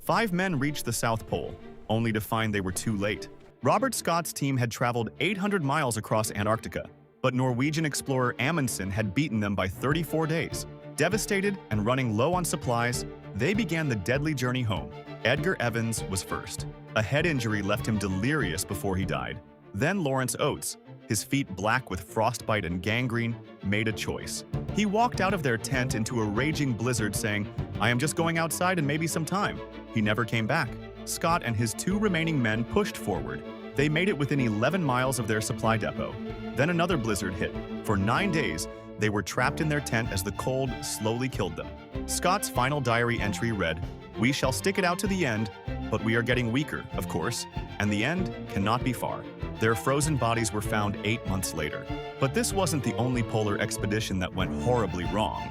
5 men reached the South Pole, only to find they were too late. Robert Scott's team had traveled 800 miles across Antarctica, but Norwegian explorer Amundsen had beaten them by 34 days. Devastated and running low on supplies, they began the deadly journey home. Edgar Evans was first. A head injury left him delirious before he died. Then Lawrence Oates, his feet black with frostbite and gangrene, made a choice. He walked out of their tent into a raging blizzard saying, "I am just going outside and maybe some time." He never came back. Scott and his 2 remaining men pushed forward. They made it within 11 miles of their supply depot. Then another blizzard hit. For 9 days, they were trapped in their tent as the cold slowly killed them. Scott's final diary entry read, "We shall stick it out to the end, but we are getting weaker, of course, and the end cannot be far." Their frozen bodies were found 8 months later. But this wasn't the only polar expedition that went horribly wrong.